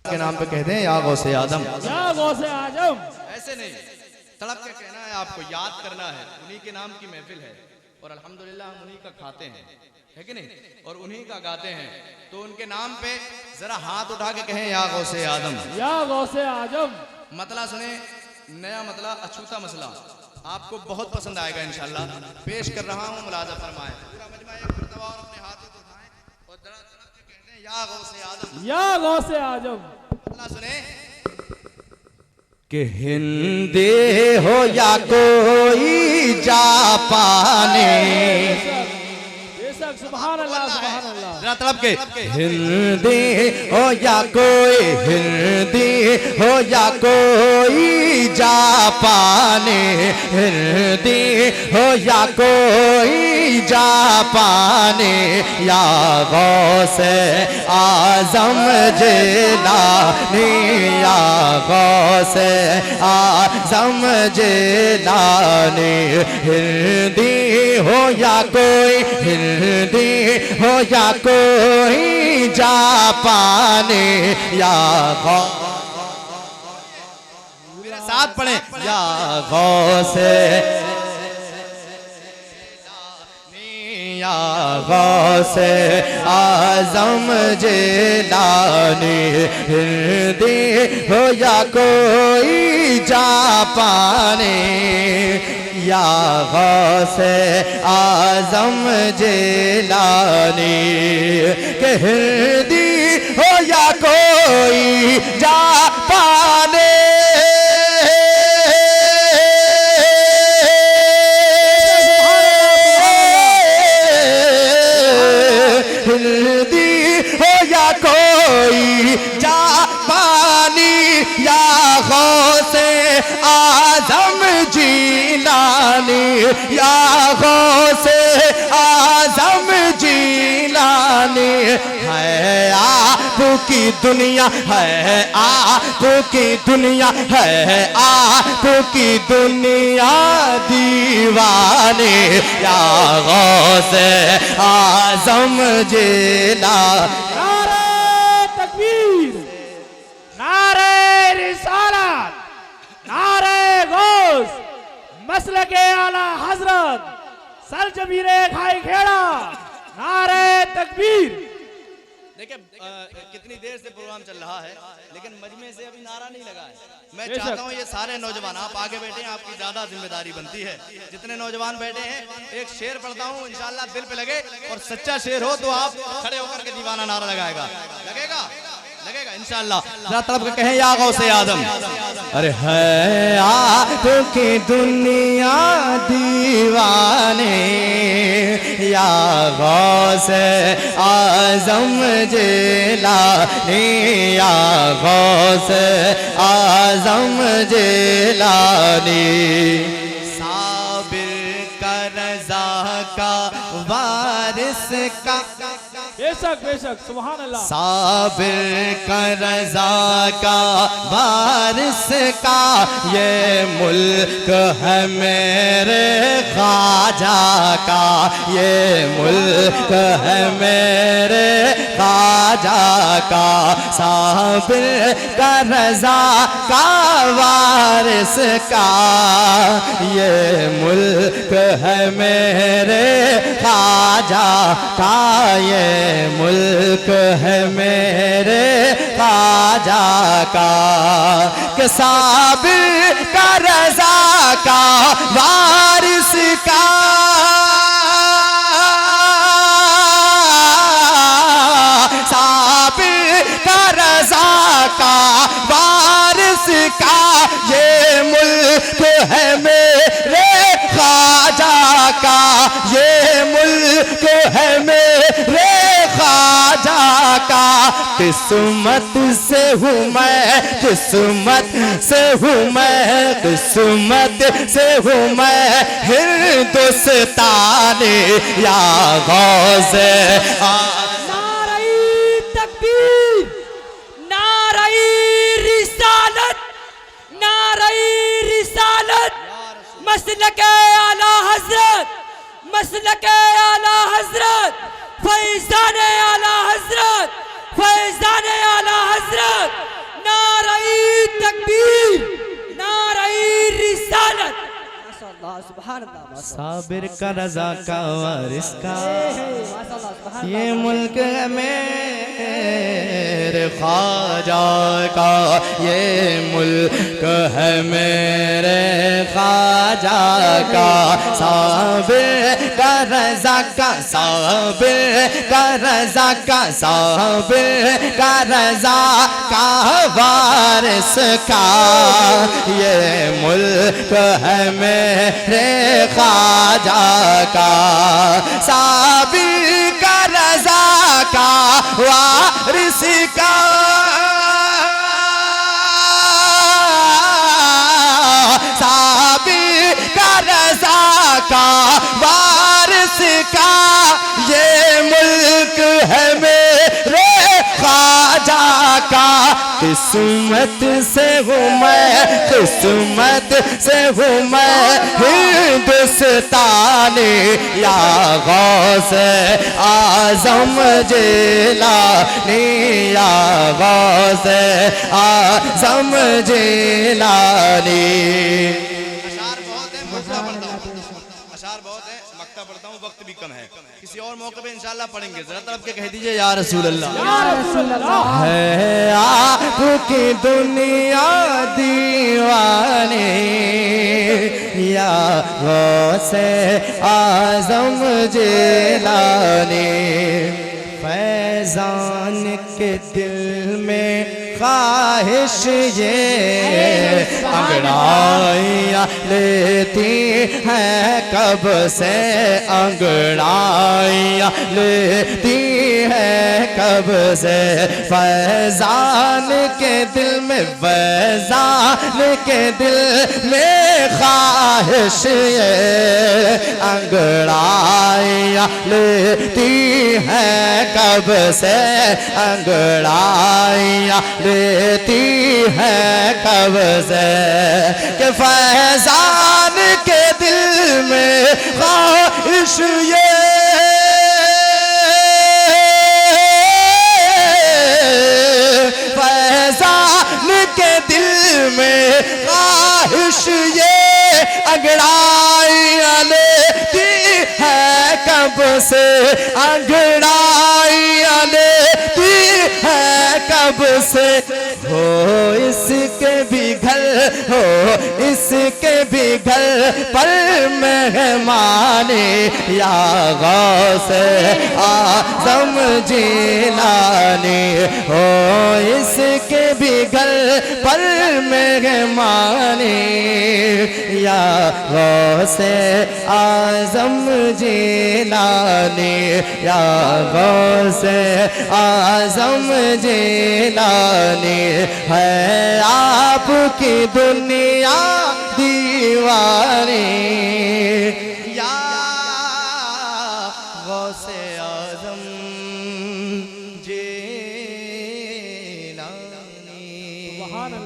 के नाम पे कहते हैं या गौसे आजम, या गौसे आजम। ऐसे नहीं, तड़प के कहना है, आपको याद करना है। उन्हीं के नाम की महफिल है और अल्हम्दुलिल्लाह हम उन्हीं का खाते हैं, है कि नहीं, और उन्हीं का गाते हैं। तो उनके नाम पे जरा हाथ उठा के कहें या गौसे आजम, या गौसे आजम। मतला सुने, नया मतला अछूता मसला आपको बहुत पसंद आएगा इंशाल्लाह। पेश कर रहा हूँ, मुलाजा फरमाएं। पूरा मजमा एक मर्तबा और अपने हाथ उठाएं और जरा तड़प के कहते हैं या गौसे आजम, या गौसे आजम। मतला सुने कि हिंदी हो या कोई जापानी, बेशक सुभान अल्लाह, सुभान अल्लाह। जरा तड़प के हिंदी हो या कोई, हिंदी हो या कोई जापानी, हिंदी हो या कोई जापानी, या गौसे आजम जिलानी, या गौसे आजम जिलानी। हिंदी हो या कोई, हिंदी हो या कोई जापानी, या मेरे साथ पढ़े या गौसे, या गौसे आजम जिलानी। हिंदी हो या कोई जापानी, या गौसे आजम जिलानी। कि हिंदी हो या कोई जापानी, हिंदी हो या कोई जापानी, या गौसे आजम जिलानी, या गौसे आजम जिलानी। है आपकी दुनिया, है आपकी दुनिया, है आपकी दुनिया दीवानी, या गौसे आजम जिला। नारे तकबीर, नारे रिसालत, नारे गौस, मसलके आला हजरत, सर जमीरे खाई खेड़ा, नारे तकबीर। देखिए कितनी देर से प्रोग्राम चल रहा है लेकिन मजमे से अभी नारा नहीं लगा है। मैं बेशक। चाहता हूँ ये सारे नौजवान, आप आगे बैठे हैं, आपकी ज्यादा जिम्मेदारी बनती है। जितने नौजवान बैठे हैं, एक शेर पढ़ता हूँ, इंशाल्लाह दिल पे लगे और सच्चा शेर हो तो आप खड़े होकर के दीवाना नारा लगाएगा, लगेगा लगेगा इंशाल्लाह। जरा तड़प के कहें या गौसे आजम। अरे है आपकी दुनिया दीवाने, या गौसे आजम जिलानी, या गौसे आजम जिलानी। साबिर का रज़ा का वारिस का, बेशक बेशक सुभान अल्लाह। साबिर का रज़ा का वारिस का, ये मुल्क है मेरे ख्वाजा का, ये मुल्क है मेरे ख्वाजा का। साबिर का रज़ा का वारिस का, ये मुल्क है मेरे ख्वाजा का, ये मुल्क है मेरे ख्वाजा का। कि साबिर का रज़ा का वारिस का, साबिर का रज़ा का वारिस का, ये मुल्क है मेरे ख्वाजा का, ये मुल्क है मेरे ख्वाजा का। किस्मत से हूँ मैं, किस्मत से हूँ मैं, किस्मत से हूँ मैं हिंदुस्तानी, या गौसे नारे तकबीर, नारे रिसालत, नारे रिसालत, मसलके आला हजरत, मसलके आला हजरत, फैज़ान आला हजरत, फैज़ान आला हजरत, तकबीर, नाराई रिसालत। माशाअल्लाह, सुभान अल्लाह, साबिर का रजा का वारिस का माशाअल्लाह, सुभान ये मुल्क है मेरे ख्वाजा का, ये मुल्क है मेरे ख्वाजा का। साबिर का रजा का, साबिर का रजा का, साबिर का रजा का वारिस का, ये मुल्क है मेरे ख्वाजा का। साबिर का रजा का वारिस का, साबिर का रजा का वारिस का, ये मुल्क है मेरे ख्वाजा का। किस्मत से हूँ मैं, किस्मत से हूँ मैं हिंदुस्तानी, या गौस आज़म जिलानी, या गौस आज़म जिलानी। अशार बहुत है, मक्ता पढ़ता हूँ, अशार बहुत है, मक्ता पढ़ता हूँ, वक्त भी कम है, किसी और मौके पे इंशाल्लाह पढ़ेंगे। जरा तरफ के कह दीजिए या रसूल अल्लाह। है आपकी दुनिया दीवानी, या गौसे आज़म जिलानी। फैजान के दिल में ख्वाहिश ये अंगड़ाइयाँ लेती हैं कब से, अंगड़ाइयाँ लेती हैं कब से। फैजान के दिल में, फैजान के दिल में ख्वाहिश ये अंगड़ाइयाँ लेती हैं कब से, अंगड़ाइयाँ लेती है कब से। कि फैजान के दिल में ख्वाहिश ये, फैजान के दिल में ख्वाहिश ये अंगड़ाइयाँ लेती है कब से, अंगड़ाइयाँ लेती है कब से। हो इसके भी घर, हो इसके भी घर पर मेहमाने, या गौस आज़म जिलानी। हो इसके भी घर पर मेहमाने, या गौस आज़म जिलानी, या गौस आज़म जिलानी। है आपकी दुनिया दीवानी,